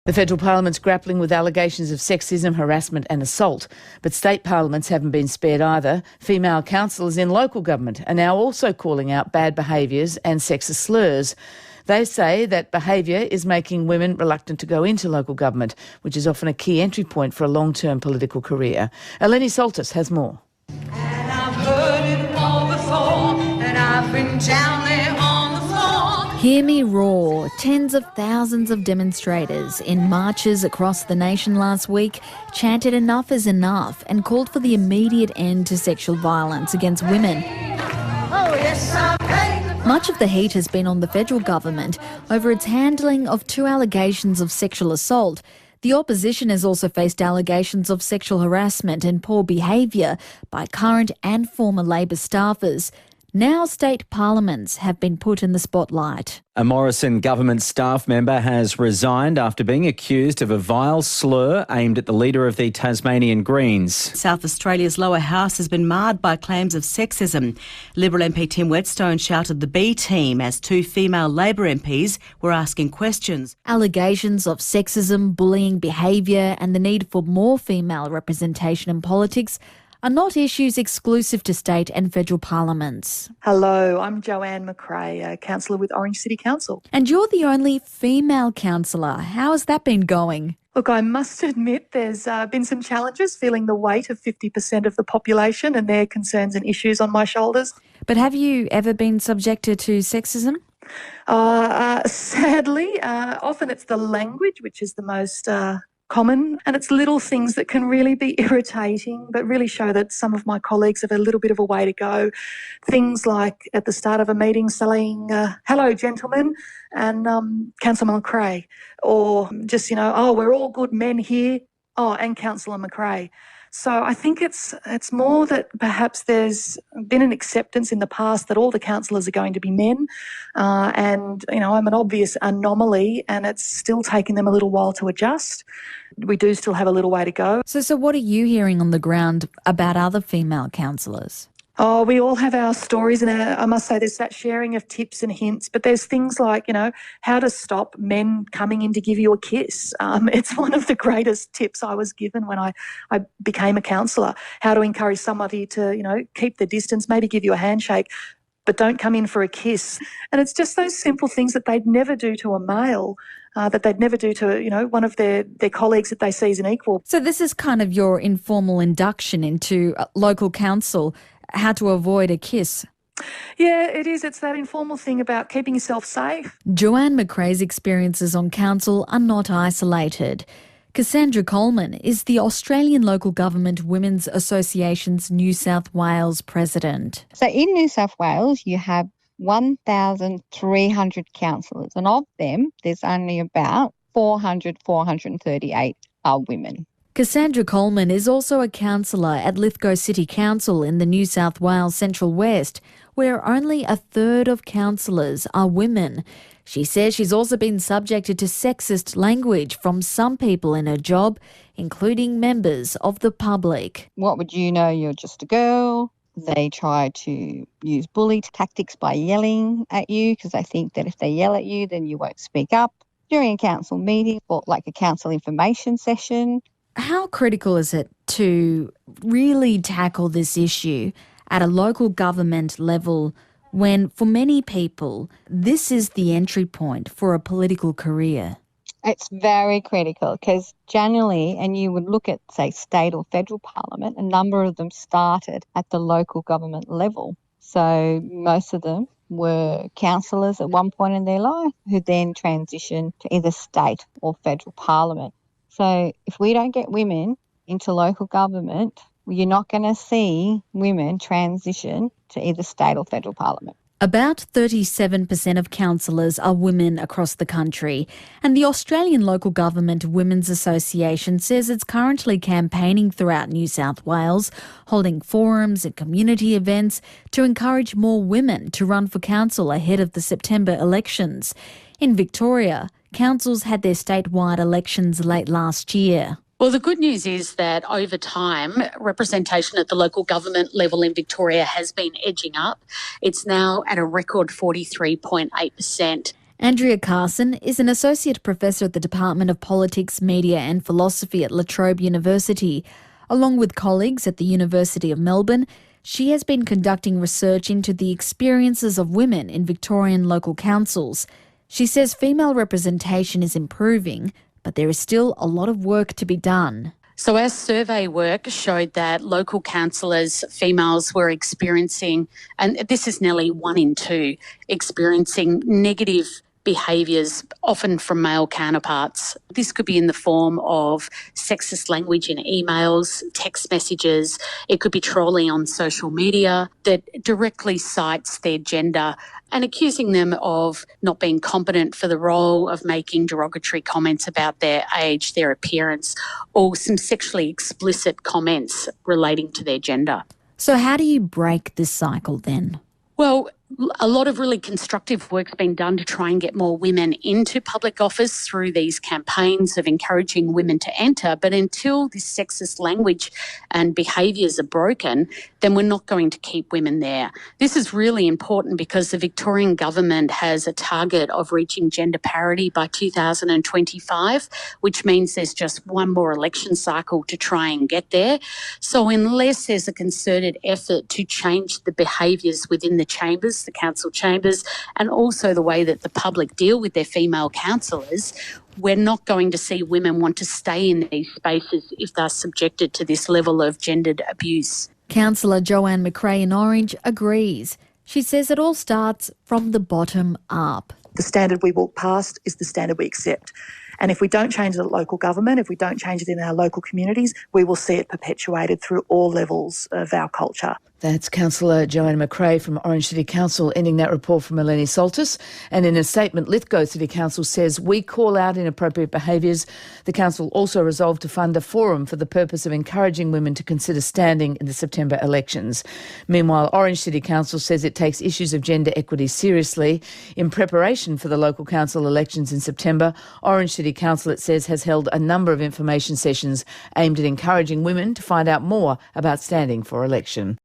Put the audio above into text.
The federal parliament's grappling with allegations of sexism, harassment and assault, but state parliaments haven't been spared either. Female councillors in local government are now also calling out bad behaviours and sexist slurs. They say that behaviour is making women reluctant to go into local government, which is often a key entry point for a long-term political career. Eleni Soltis has more. And I've heard it all before, and I've been down there on the floor. Hear me roar. Tens of thousands of demonstrators in marches across the nation last week chanted enough is enough and called for the immediate end to sexual violence against women. Oh, yes, I paid the price. Much of the heat has been on the federal government over its handling of 2 allegations of sexual assault. The opposition has also faced allegations of sexual harassment and poor behaviour by current and former Labor staffers. Now state parliaments have been put in the spotlight. A Morrison government staff member has resigned after being accused of a vile slur aimed at the leader of the Tasmanian Greens. South Australia's lower house has been marred by claims of sexism. Liberal MP Tim Whetstone shouted the B team as 2 female Labor MPs were asking questions. Allegations of sexism, bullying behaviour and the need for more female representation in politics are not issues exclusive to state and federal parliaments. Hello, I'm Joanne McRae, a councillor with Orange City Council. And you're the only female councillor. How has that been going? Look, I must admit there's been some challenges feeling the weight of 50% of the population and their concerns and issues on my shoulders. But have you ever been subjected to sexism? Sadly, often it's the language which is the most common, and it's little things that can really be irritating but really show that some of my colleagues have a little bit of a way to go. Things like at the start of a meeting saying, hello gentlemen, and Councillor McRae, or just, oh, we're all good men here, oh, and Councillor McRae. So I think it's more that perhaps there's been an acceptance in the past that all the councillors are going to be men, and I'm an obvious anomaly, and it's still taking them a little while to adjust. We do still have a little way to go. So what are you hearing on the ground about other female councillors? Oh, we all have our stories, and I must say there's that sharing of tips and hints, but there's things like, how to stop men coming in to give you a kiss. It's one of the greatest tips I was given when I became a councillor, how to encourage somebody to, keep the distance, maybe give you a handshake, but don't come in for a kiss. And it's just those simple things that they'd never do to a male, that they'd never do to, one of their colleagues that they see as an equal. So this is kind of your informal induction into local council, how to avoid a kiss. Yeah, it is. It's that informal thing about keeping yourself safe. Joanne McRae's experiences on council are not isolated. Cassandra Coleman is the Australian Local Government Women's Association's New South Wales president. So in New South Wales, you have 1,300 councillors, and of them, there's only about 438 are women. Cassandra Coleman is also a councillor at Lithgow City Council in the New South Wales Central West, where only a third of councillors are women. She says she's also been subjected to sexist language from some people in her job, including members of the public. What would you know? You're just a girl. They try to use bully tactics by yelling at you because they think that if they yell at you, then you won't speak up. During a council meeting or like a council information session. How critical is it to really tackle this issue at a local government level when, for many people, this is the entry point for a political career? It's very critical because generally, and you would look at, say, state or federal parliament, a number of them started at the local government level. So most of them were councillors at one point in their life who then transitioned to either state or federal parliament. So if we don't get women into local government, you're not going to see women transition to either state or federal parliament. About 37% of councillors are women across the country, and the Australian Local Government Women's Association says it's currently campaigning throughout New South Wales, holding forums and community events to encourage more women to run for council ahead of the September elections. In Victoria, councils had their statewide elections late last year. Well, the good news is that over time, representation at the local government level in Victoria has been edging up. It's now at a record 43.8%. Andrea Carson is an associate professor at the Department of Politics, Media and Philosophy at La Trobe University. Along with colleagues at the University of Melbourne, she has been conducting research into the experiences of women in Victorian local councils. She says female representation is improving, but there is still a lot of work to be done. So our survey work showed that local councillors, females, were experiencing, and this is nearly 1 in 2, experiencing negative behaviours, often from male counterparts. This could be in the form of sexist language in emails, text messages. It could be trolling on social media that directly cites their gender and accusing them of not being competent for the role, of making derogatory comments about their age, their appearance, or some sexually explicit comments relating to their gender. So how do you break this cycle then? Well, a lot of really constructive work's been done to try and get more women into public office through these campaigns of encouraging women to enter. But until this sexist language and behaviours are broken, then we're not going to keep women there. This is really important because the Victorian government has a target of reaching gender parity by 2025, which means there's just one more election cycle to try and get there. So unless there's a concerted effort to change the behaviours within the chambers, the council chambers, and also the way that the public deal with their female councillors, we're not going to see women want to stay in these spaces if they're subjected to this level of gendered abuse. Councillor Joanne McRae in Orange agrees. She says it all starts from the bottom up. The standard we walk past is the standard we accept. And if we don't change it at local government, if we don't change it in our local communities, we will see it perpetuated through all levels of our culture. That's Councillor Joanne McRae from Orange City Council, ending that report from Eleni Soltis. And in a statement, Lithgow City Council says, we call out inappropriate behaviours. The council also resolved to fund a forum for the purpose of encouraging women to consider standing in the September elections. Meanwhile, Orange City Council says it takes issues of gender equity seriously. In preparation for the local council elections in September, Orange City Council, it says, has held a number of information sessions aimed at encouraging women to find out more about standing for election.